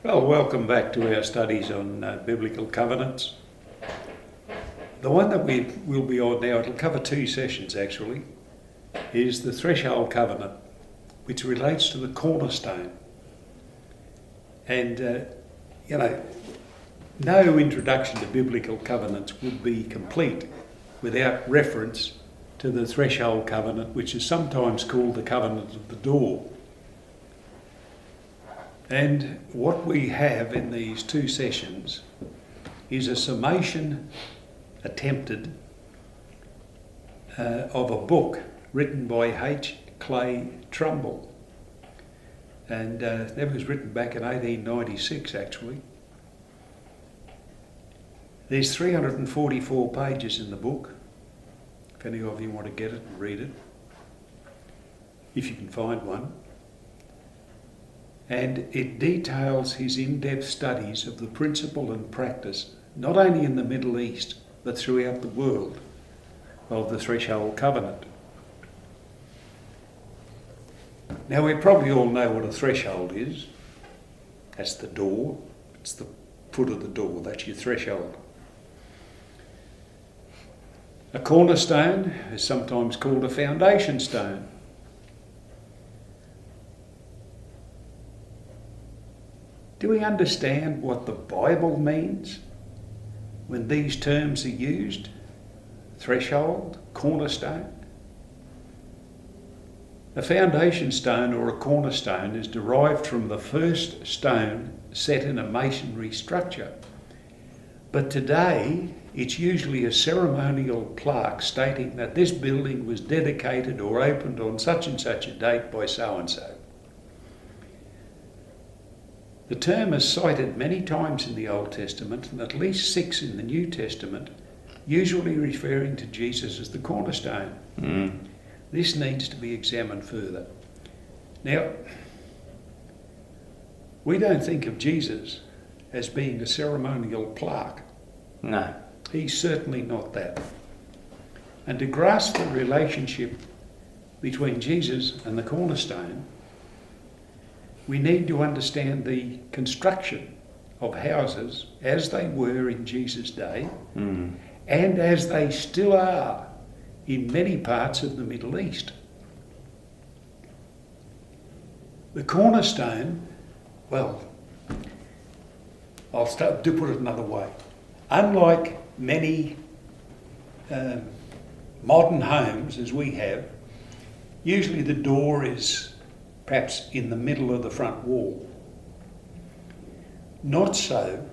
Well, welcome back to our studies on biblical covenants. The one that we will be on now, it'll cover two sessions actually, is the threshold covenant, which relates to the cornerstone. And, no introduction to biblical covenants would be complete without reference to the threshold covenant, which is sometimes called the covenant of the door. And what we have in these two sessions is a summation attempted of a book written by H. Clay Trumbull. And that was written back in 1896 actually. There's 344 pages in the book, if any of you want to get it and read it, if you can find one. And it details his in-depth studies of the principle and practice, not only in the Middle East, but throughout the world, of the threshold covenant. Now, we probably all know what a threshold is. That's the door. It's the foot of the door. That's your threshold. A cornerstone is sometimes called a foundation stone. Do we understand what the Bible means when these terms are used? Threshold, cornerstone. A foundation stone or a cornerstone is derived from the first stone set in a masonry structure. But today, it's usually a ceremonial plaque stating that this building was dedicated or opened on such and such a date by so-and-so. The term is cited many times in the Old Testament and at least 6 in the New Testament, usually referring to Jesus as the cornerstone. This needs to be examined further. Now, we don't think of Jesus as being a ceremonial plaque. No. He's certainly not that. And to grasp the relationship between Jesus and the cornerstone, we need to understand the construction of houses as they were in Jesus' day and as they still are in many parts of the Middle East. The cornerstone, well, I'll start to put it another way. Unlike many modern homes as we have, usually the door is perhaps in the middle of the front wall. Not so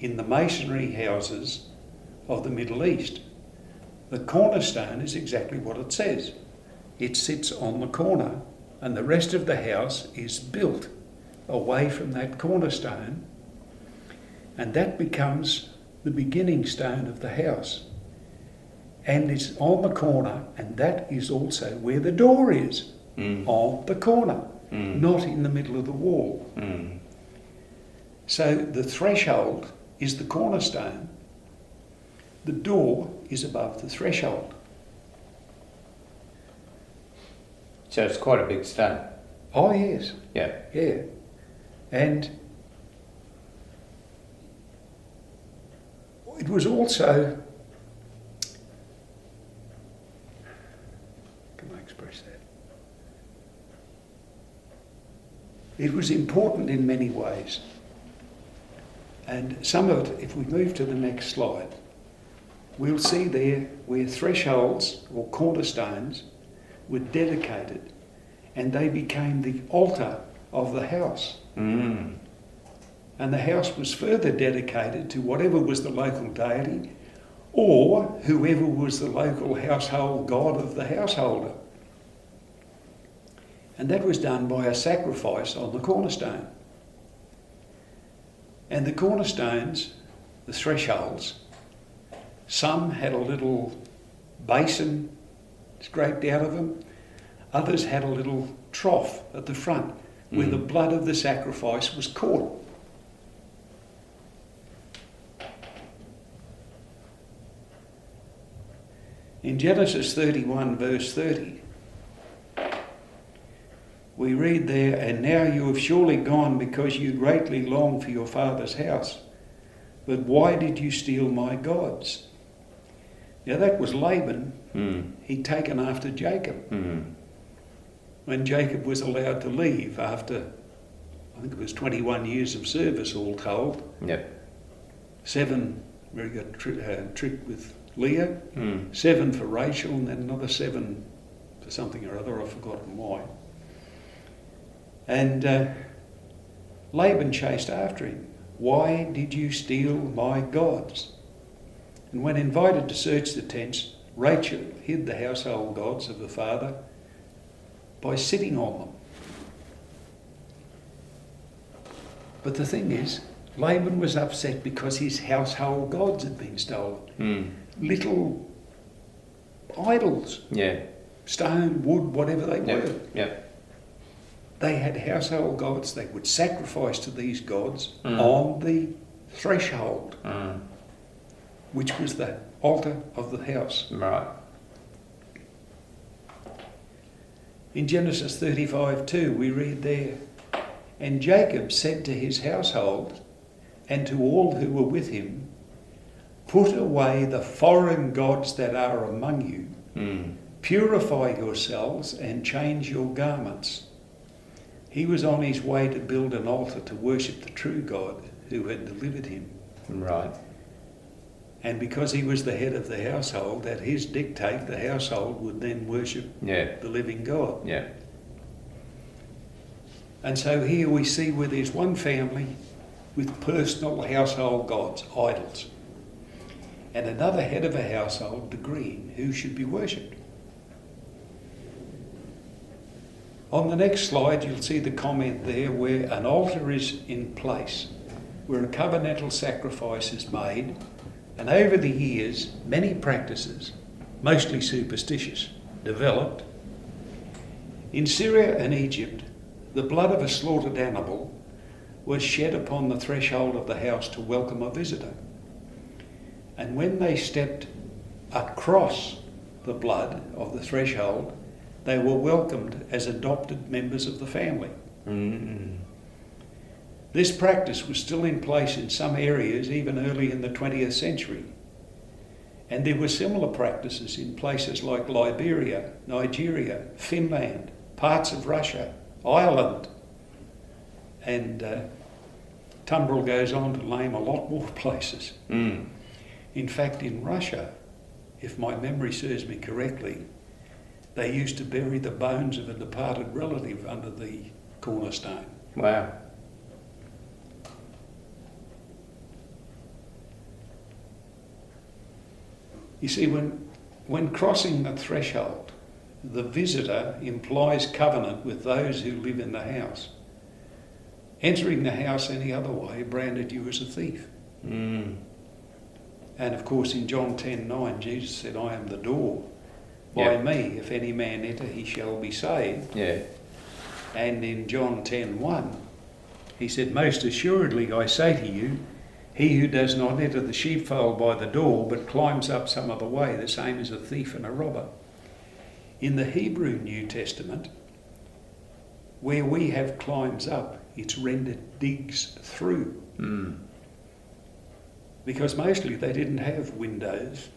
in the masonry houses of the Middle East. The cornerstone is exactly what it says. It sits on the corner and the rest of the house is built away from that cornerstone, and that becomes the beginning stone of the house. And it's on the corner, and that is also where the door is, on the corner. Not in the middle of the wall. So the threshold is the cornerstone. The door is above the threshold. So it's quite a big stone. Oh yes. Yeah. Yeah. And it was also, can I express that? It was important in many ways. And some of it, if we move to the next slide, we'll see there where thresholds or cornerstones were dedicated and they became the altar of the house. And the house was further dedicated to whatever was the local deity or whoever was the local household god of the householder. And that was done by a sacrifice on the cornerstone. And the cornerstones, the thresholds, some had a little basin scraped out of them. Others had a little trough at the front where the blood of the sacrifice was caught. In Genesis 31 verse 30, we read there, and now you have surely gone because you greatly long for your father's house. But why did you steal my gods? Now that was Laban. He'd taken after Jacob. When Jacob was allowed to leave after, I think it was 21 years of service all told. Yep. 7 where he got tricked with Leah, 7 for Rachel, and then another 7 for something or other, I've forgotten why. And Laban chased after him. Why did you steal my gods? And when invited to search the tents, Rachel hid the household gods of her father by sitting on them. But the thing is, Laban was upset because his household gods had been stolen. Little idols, Yeah. stone, wood, whatever they were. Yep. They had household gods. They would sacrifice to these gods on the threshold, which was the altar of the house. Right. In Genesis 35:2 we read there, and Jacob said to his household and to all who were with him, put away the foreign gods that are among you, purify yourselves and change your garments. He was on his way to build an altar to worship the true God who had delivered him. Right. And because he was the head of the household, at his dictate, the household would then worship the living God. Yeah. And so here we see where there's one family with personal household gods, idols, and another head of a household decreeing who should be worshipped. On the next slide, you'll see the comment there where an altar is in place, where a covenantal sacrifice is made, and over the years, many practices, mostly superstitious, developed. In Syria and Egypt, the blood of a slaughtered animal was shed upon the threshold of the house to welcome a visitor. And when they stepped across the blood of the threshold, they were welcomed as adopted members of the family. This practice was still in place in some areas even early in the 20th century. And there were similar practices in places like Liberia, Nigeria, Finland, parts of Russia, Ireland, and Tumbrel goes on to name a lot more places. In fact, in Russia, if my memory serves me correctly, they used to bury the bones of a departed relative under the cornerstone. Wow. You see, when crossing the threshold, the visitor implies covenant with those who live in the house. Entering the house any other way branded you as a thief. And of course in John 10:9, Jesus said, I am the door. By me, if any man enter, he shall be saved. Yeah. And in John 10:1, he said, most assuredly I say to you, he who does not enter the sheepfold by the door, but climbs up some other way, the same is a thief and a robber. In the Hebrew New Testament, where we have climbs up, it's rendered digs through. Because mostly they didn't have windows,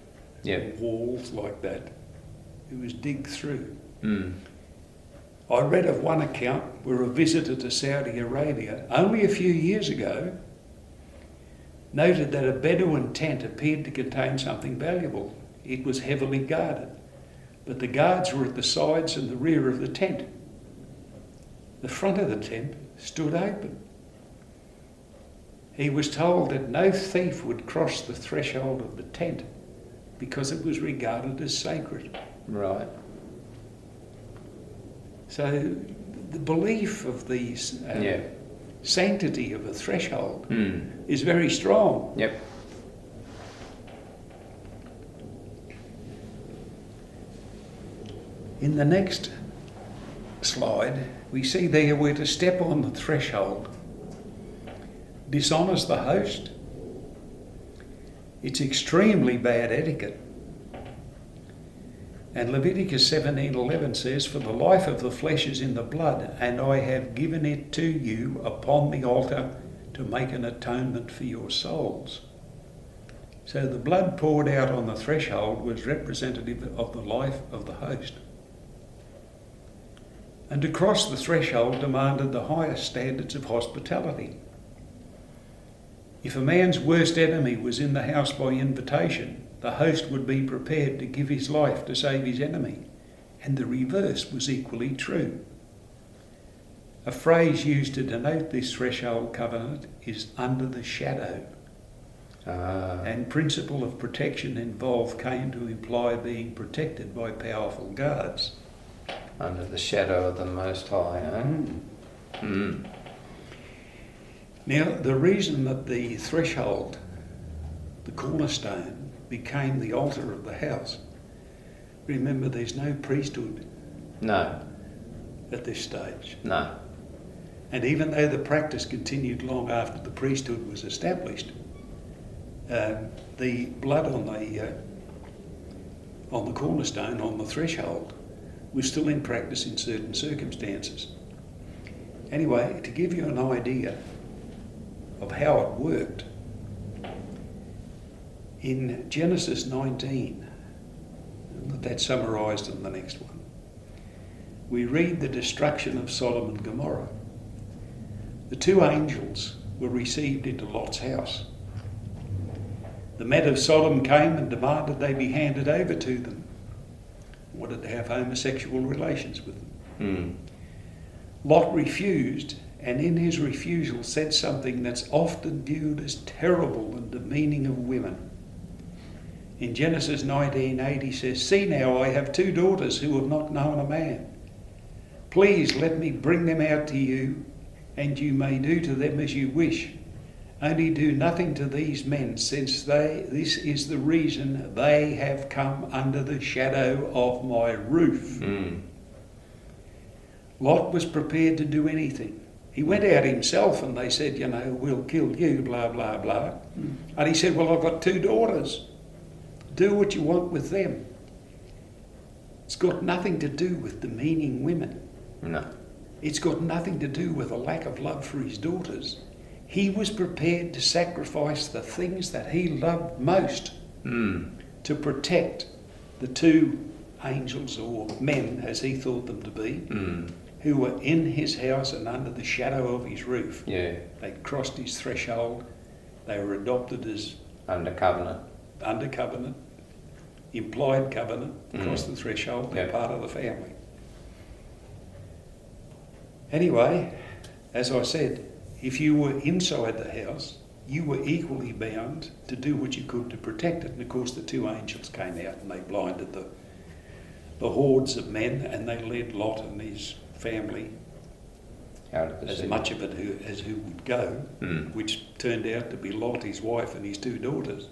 walls like that. It was dig through. I read of one account where a visitor to Saudi Arabia, only a few years ago, noted that a Bedouin tent appeared to contain something valuable. It was heavily guarded, but the guards were at the sides and the rear of the tent. The front of the tent stood open. He was told that no thief would cross the threshold of the tent because it was regarded as sacred. Right. So the belief of these sanctity of a threshold is very strong. Yep. In the next slide, we see there where to step on the threshold dishonours the host. It's extremely bad etiquette. And Leviticus 17:11 says, "For the life of the flesh is in the blood, and I have given it to you upon the altar to make an atonement for your souls." So the blood poured out on the threshold was representative of the life of the host. And to cross the threshold demanded the highest standards of hospitality. If a man's worst enemy was in the house by invitation, the host would be prepared to give his life to save his enemy, and the reverse was equally true. A phrase used to denote this threshold covenant is "under the shadow," and principle of protection involved came to imply being protected by powerful guards. Under the shadow of the Most High, eh? Now, the reason that the threshold, the cornerstone, became the altar of the house, remember there's no priesthood No, at this stage. no. And even though the practice continued long after the priesthood was established, the blood on the cornerstone, on the threshold, was still in practice in certain circumstances. Anyway, to give you an idea of how it worked, in Genesis 19, that's summarised in the next one, we read the destruction of Sodom and Gomorrah. The two angels were received into Lot's house. The men of Sodom came and demanded they be handed over to them, wanted to have homosexual relations with them. Lot refused, and in his refusal said something that's often viewed as terrible and demeaning of women. In Genesis 19:8 he says, "See now, I have two daughters who have not known a man. Please let me bring them out to you, and you may do to them as you wish. Only do nothing to these men, since this is the reason they have come under the shadow of my roof." Lot was prepared to do anything. He went out himself and they said, "We'll kill you, blah, blah, blah." And he said, "Well, I've got two daughters. Do what you want with them." It's got nothing to do with demeaning women. No. It's got nothing to do with a lack of love for his daughters. He was prepared to sacrifice the things that he loved most to protect the two angels, or men as he thought them to be, who were in his house and under the shadow of his roof. Yeah. They crossed his threshold. They were adopted as Under covenant. under covenant, implied covenant, crossed the threshold, they're Yep. part of the family. Anyway, as I said, if you were inside the house, you were equally bound to do what you could to protect it. And of course the two angels came out and they blinded the hordes of men, and they led Lot and his family, Out of the as city. much of it as who would go, which turned out to be Lot, his wife and his two daughters.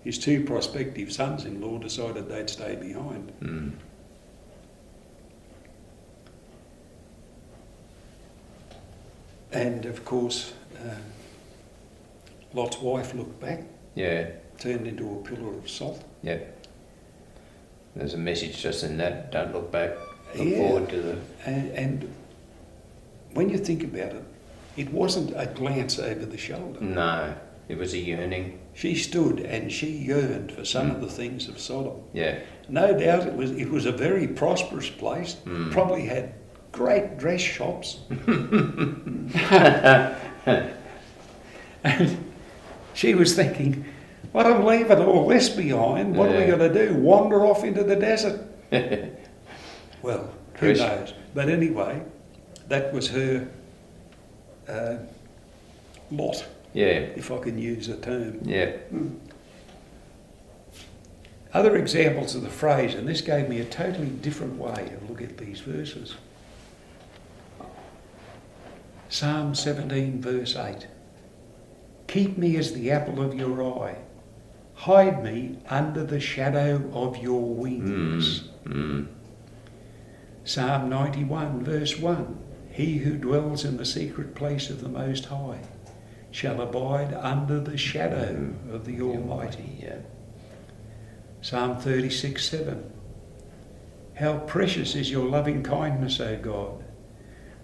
His two prospective sons-in-law decided they'd stay behind. And of course, Lot's wife looked back, Yeah. turned into a pillar of salt. Yeah. There's a message just in that. Don't look back. Look Yeah. forward to the... And when you think about it, it wasn't a glance over the shoulder. No. It was a yearning. She stood and she yearned for some of the things of Sodom. Yeah. No doubt it was a very prosperous place, probably had great dress shops. And she was thinking, "Well, I'm leaving all this behind. What are we Yeah. going to do? Wander off into the desert?" Well, who Trish. knows? But anyway, that was her lot, Yeah. if I can use a term. Yeah. Other examples of the phrase, and this gave me a totally different way of looking at these verses. Psalm 17 verse 8. "Keep me as the apple of your eye. Hide me under the shadow of your wings." Psalm 91 verse 1. "He who dwells in the secret place of the Most High shall abide under the shadow of the Almighty." Yeah. Psalm 36:7. How precious is your loving kindness, O God.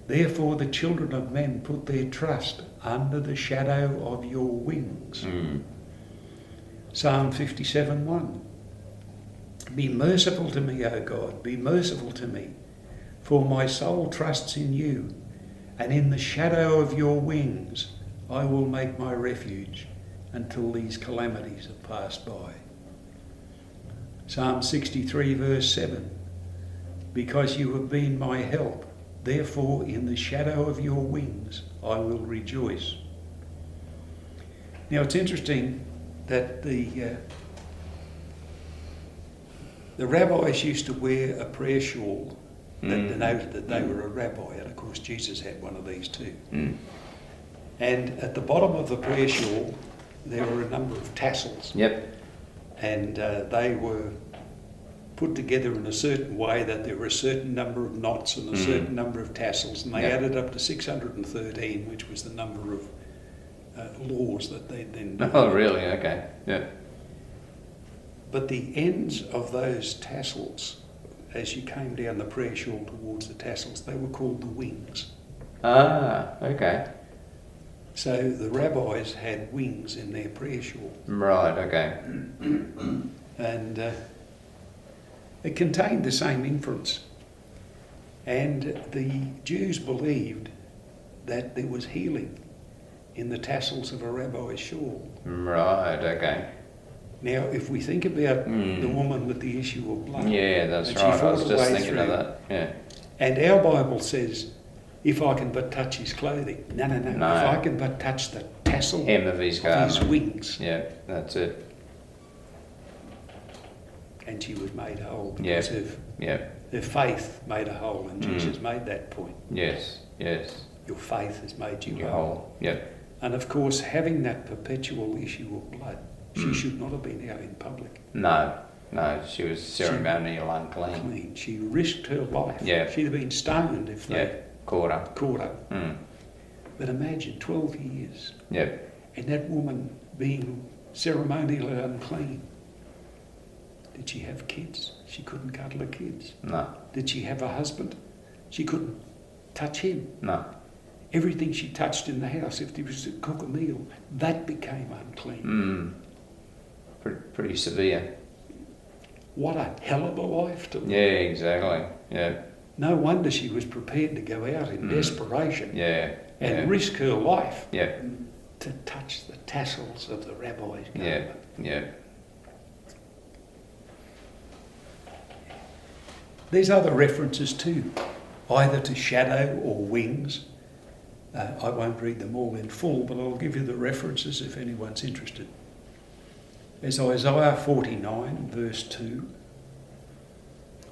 Therefore the children of men put their trust under the shadow of your wings. Psalm 57:1. Be merciful to me, O God, be merciful to me, for my soul trusts in you, and in the shadow of your wings I will make my refuge until these calamities have passed by. Psalm 63 verse 7. Because you have been my help, therefore in the shadow of your wings I will rejoice. Now it's interesting that the rabbis used to wear a prayer shawl that denoted that they were a rabbi, and of course Jesus had one of these too. And at the bottom of the prayer shawl there were a number of tassels. Yep. And they were put together in a certain way that there were a certain number of knots and a certain number of tassels, and they added up to 613, which was the number of laws that they then did. Oh, really? Okay. Yeah. But the ends of those tassels, as you came down the prayer shawl towards the tassels, they were called the wings. Ah, okay. So the rabbis had wings in their prayer shawl. Right, okay. And it contained the same inference. And the Jews believed that there was healing in the tassels of a rabbi's shawl. Right, okay. Now, if we think about the woman with the issue of blood. Yeah, that's and right. she I was fought just her way thinking of through, that. Yeah. And our Bible says, if I can but touch his clothing. No. If I can but touch the tassel Hem of his garment. his wings. Yeah, that's it. And she was made whole because her faith made her whole, and Jesus made that point. Yes. Your faith has made you You're whole. whole. Yep. And of course, having that perpetual issue of blood, she should not have been out in public. No, she was ceremonial unclean. Clean. She risked her life. Yeah. She'd have been stoned if they Caught caught up. her. But imagine 12 years, Yep. and that woman being ceremonially unclean. Did she have kids? She couldn't cuddle her kids. No. Did she have a husband? She couldn't touch him. No. Everything she touched in the house, if there was to cook a meal, that became unclean. Pretty severe. What a hell of a life to live. Yeah, exactly. Yeah. No wonder she was prepared to go out in desperation and risk her life to touch the tassels of the rabbi's garment. Yeah. There's other references too, either to shadow or wings. I won't read them all in full, but I'll give you the references if anyone's interested. There's Isaiah 49 verse 2,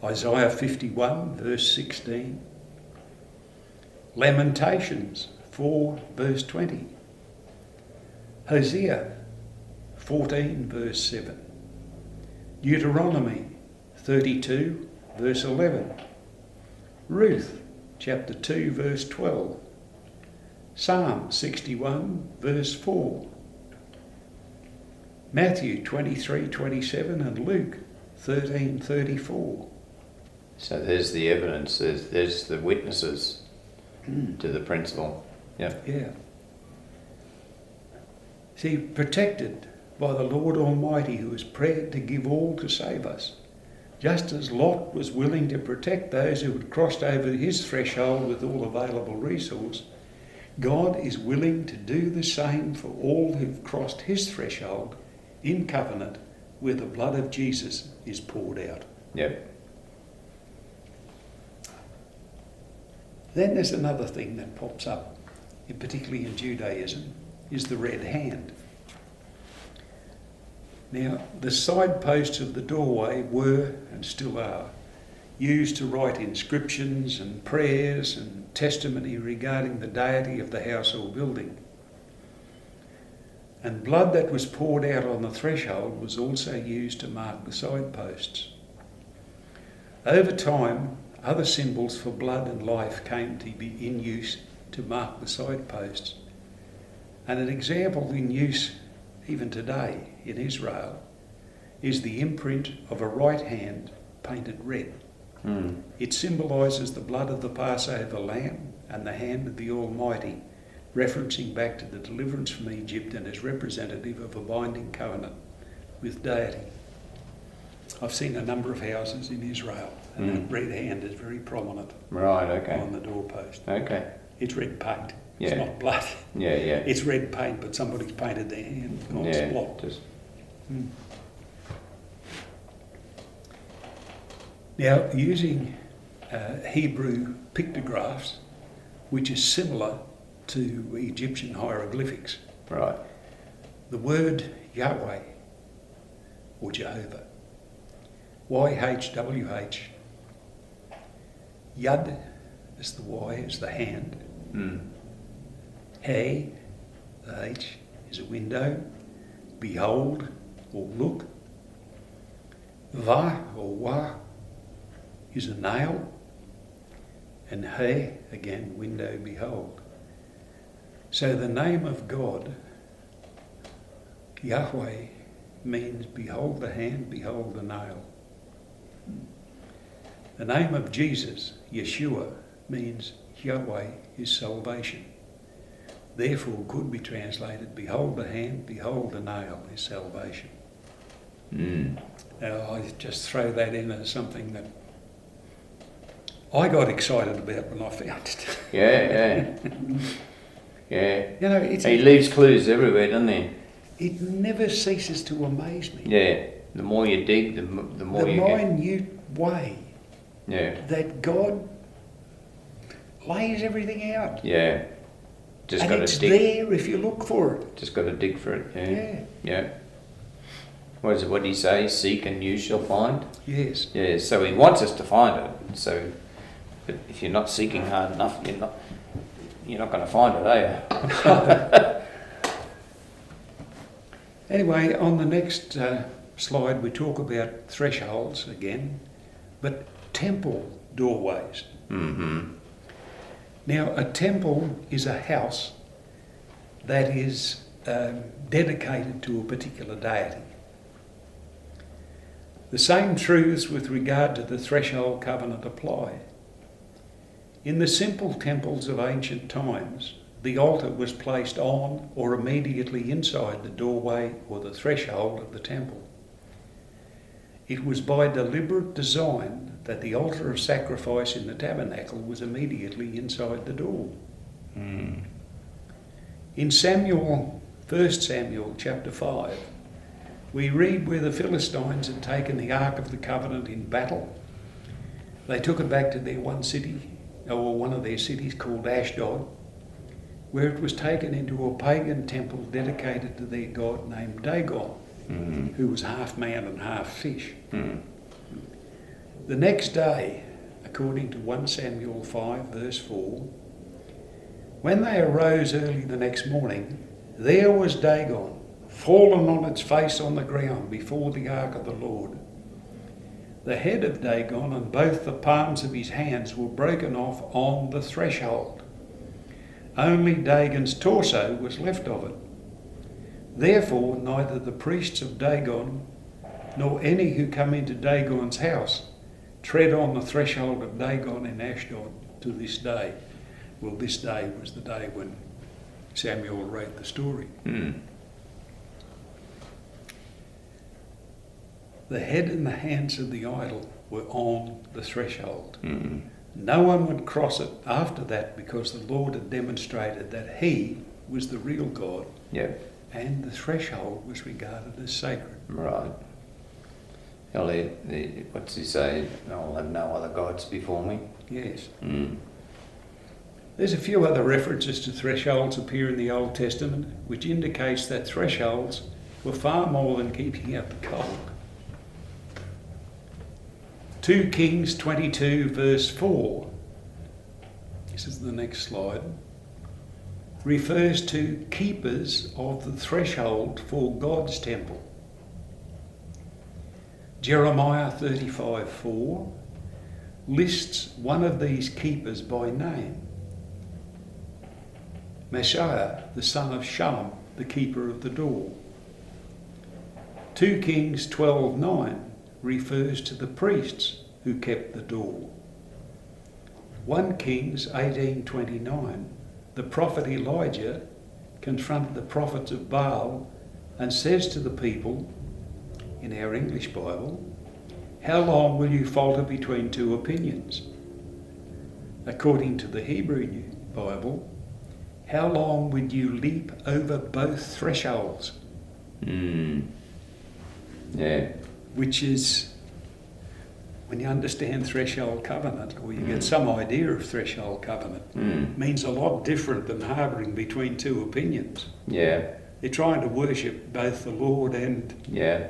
Isaiah 51 verse 16, Lamentations 4 verse 20, Hosea 14 verse 7, Deuteronomy 32 verse 11, Ruth chapter 2 verse 12, Psalm 61 verse 4, Matthew 23:27 and Luke 13:34. So there's the evidence, there's the witnesses to the principle. Yeah. See, protected by the Lord Almighty, who is prepared to give all to save us. Just as Lot was willing to protect those who had crossed over his threshold with all available resource, God is willing to do the same for all who've crossed his threshold in covenant where the blood of Jesus is poured out. Yep. Then there's another thing that pops up, particularly in Judaism, is the red hand. Now, the side posts of the doorway were, and still are, used to write inscriptions and prayers and testimony regarding the deity of the house or building. And blood that was poured out on the threshold was also used to mark the side posts. Over time, other symbols for blood and life came to be in use to mark the side posts. And an example in use even today in Israel is the imprint of a right hand painted red. Mm. It symbolises the blood of the Passover lamb and the hand of the Almighty, referencing back to the deliverance from Egypt and is representative of a binding covenant with deity. I've seen a number of houses in Israel and that red hand is very prominent Right, okay. on the doorpost. Okay. It's red paint. Yeah. It's not blood. Yeah, yeah. It's red paint, but somebody's painted their hand on Yeah, spot. just, Now, using Hebrew pictographs, which is similar to Egyptian hieroglyphics, right. the word Yahweh, or Jehovah, YHWH, Yud is the Y, is the hand, Mm. He, the H, is a window, behold, or look, Va, or Wa, is a nail, and He, again, window, behold. So the name of God, Yahweh, means behold the hand, behold the nail. The name of Jesus, Yeshua, means Yahweh is salvation. Therefore could be translated, behold the hand, behold the nail is salvation. Mm. Now I just throw that in as something that I got excited about when I found it. Yeah, yeah. Yeah. You know, He leaves clues everywhere, doesn't he? it never ceases to amaze me. Yeah. The more you dig, the more The you get. minute way Yeah. that God lays everything out. Yeah. Just And got it's to dig. there if you look for it. Just got to dig for it. Yeah. Yeah. Yeah. What is it? What do you say? Seek and you shall find. Yes. Yeah. So he wants us to find it. So, but if you're not seeking hard enough, you're not going to find it, are you? Anyway, on the next slide we talk about thresholds again, but temple doorways. Mm-hmm. Now, a temple is a house that is dedicated to a particular deity. The same truths with regard to the threshold covenant apply. In the simple temples of ancient times, the altar was placed on or immediately inside the doorway or the threshold of the temple. It was by deliberate design that the altar of sacrifice in the tabernacle was immediately inside the door. Mm. In 1 Samuel chapter 5, we read where the Philistines had taken the Ark of the Covenant in battle. They took it back to their one of their cities called Ashdod, where it was taken into a pagan temple dedicated to their god named Dagon, who was half man and half fish. Mm. The next day, according to 1 Samuel 5 verse 4, when they arose early the next morning, there was Dagon, fallen on its face on the ground before the ark of the Lord. The head of Dagon and both the palms of his hands were broken off on the threshold. Only Dagon's torso was left of it. Therefore, neither the priests of Dagon nor any who come into Dagon's house tread on the threshold of Dagon in Ashdod to this day. Well, this day was the day when Samuel wrote the story. Mm. The head and the hands of the idol were on the threshold. Mm. No one would cross it after that because the Lord had demonstrated that he was the real God Yeah. and the threshold was regarded as sacred. Right. What's he say? I'll have no other gods before me. Yes. Mm. There's a few other references to thresholds appear in the Old Testament, which indicates that thresholds were far more than keeping out the cold. 2 Kings 22 verse 4, this is the next slide, refers to keepers of the threshold for God's temple. Jeremiah 35:4 lists one of these keepers by name. Messiah, the son of Shallum, the keeper of the door. 2 Kings 12:9 refers to the priests who kept the door. 1 Kings 18:29, the prophet Elijah confronted the prophets of Baal and says to the people, in our English Bible, "How long will you falter between two opinions?" According to the Hebrew Bible, "How long would you leap over both thresholds?" Yeah. Which is, when you understand threshold covenant, or you get some idea of threshold covenant, means a lot different than harbouring between two opinions. Yeah. They're trying to worship both the Lord and Yeah.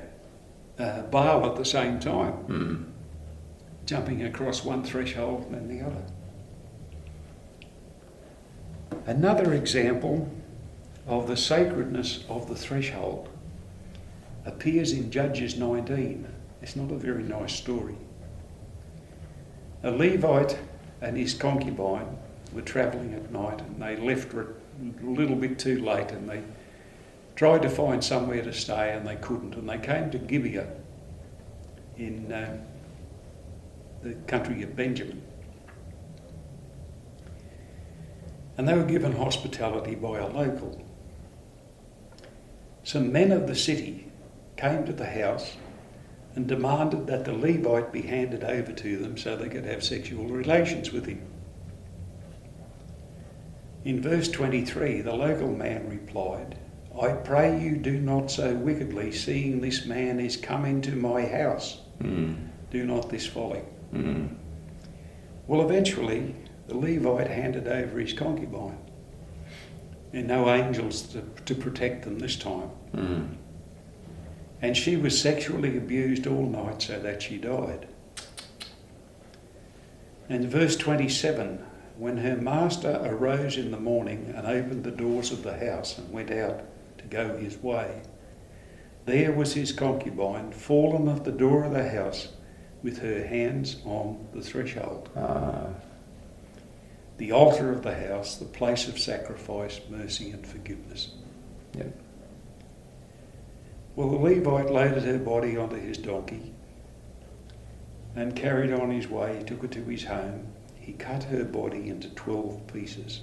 Baal at the same time, jumping across one threshold and then the other. Another example of the sacredness of the threshold appears in Judges 19. It's not a very nice story. A Levite and his concubine were travelling at night, and they left a little bit too late, and they tried to find somewhere to stay and they couldn't, and they came to Gibeah in the country of Benjamin. And they were given hospitality by a local. Some men of the city came to the house and demanded that the Levite be handed over to them so they could have sexual relations with him. In verse 23, the local man replied, "I pray you do not so wickedly, seeing this man is come into my house. Do not this folly." Well, eventually, the Levite handed over his concubine, and no angels to protect them this time. And she was sexually abused all night so that she died. And verse 27, when her master arose in the morning and opened the doors of the house and went out to go his way, there was his concubine fallen at the door of the house with her hands on the threshold. The altar of the house, the place of sacrifice, mercy and forgiveness. Yep. Well, the Levite loaded her body onto his donkey and carried on his way. He took her to his home. He cut her body into 12 pieces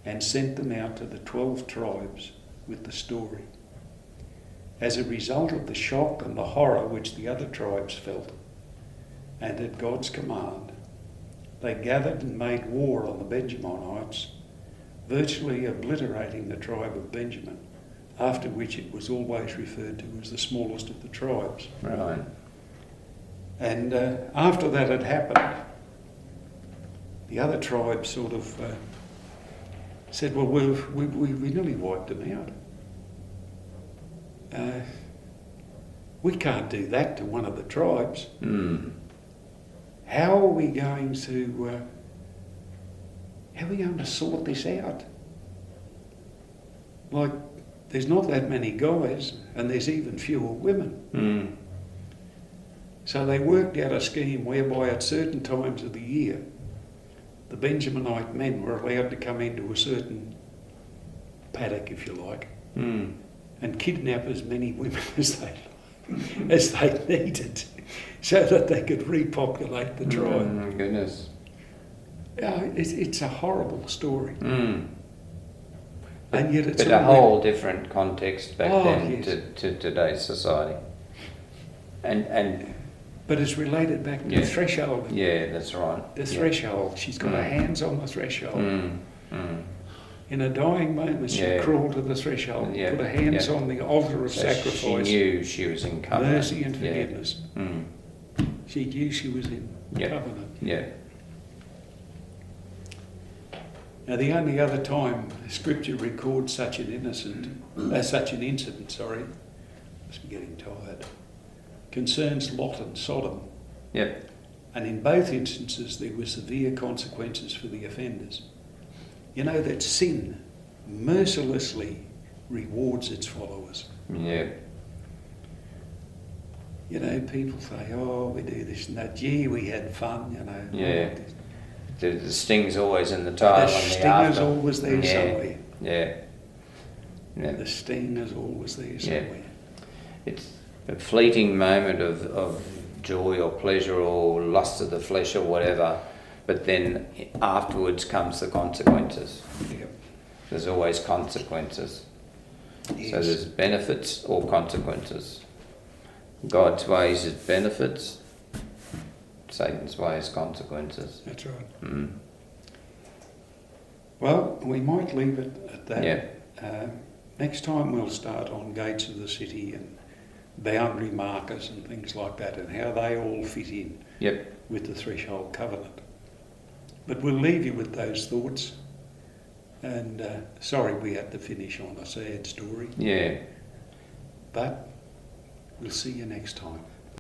and sent them out to the 12 tribes with the story. As a result of the shock and the horror which the other tribes felt, and at God's command, they gathered and made war on the Benjaminites, virtually obliterating the tribe of Benjamin, after which it was always referred to as the smallest of the tribes. Right. And after that had happened, the other tribes sort of said, well, we nearly wiped them out. We can't do that to one of the tribes. How are we going to sort this out? Like, there's not that many guys, and there's even fewer women. So they worked out a scheme whereby at certain times of the year, the Benjaminite men were allowed to come into a certain paddock, if you like, and kidnap as many women as they needed, so that they could repopulate the tribe. My goodness. It's a horrible story. And yet it's but a whole different context back then, yes, to today's society. And but it's related back to the threshold. Yeah, that's right. The threshold. She's got her hands on the threshold. In a dying moment, she crawled to the threshold, put her hands on the altar of sacrifice. She knew she was in covenant. Mercy and forgiveness. She knew she was in covenant. Yeah. Now, the only other time Scripture records such an incident, must be getting tired, concerns Lot and Sodom. Yep. And in both instances, there were severe consequences for the offenders. You know that sin mercilessly rewards its followers. Yeah. You know, people say, oh, we do this and that. Gee, we had fun, you know. Yeah. The sting's always in the tail. The sting is always there somewhere. Yeah. The sting is always there somewhere. It's a fleeting moment of joy or pleasure or lust of the flesh or whatever, but then afterwards comes the consequences. Yep. There's always consequences. Yes. So there's benefits or consequences. God's ways is benefits, Satan's way is consequences. That's right. Mm. Well, we might leave it at that. Yeah. Next time we'll start on gates of the city and boundary markers and things like that, and how they all fit in Yep. with the threshold covenant. But we'll leave you with those thoughts. And sorry we had to finish on a sad story, Yeah. but we'll see you next time.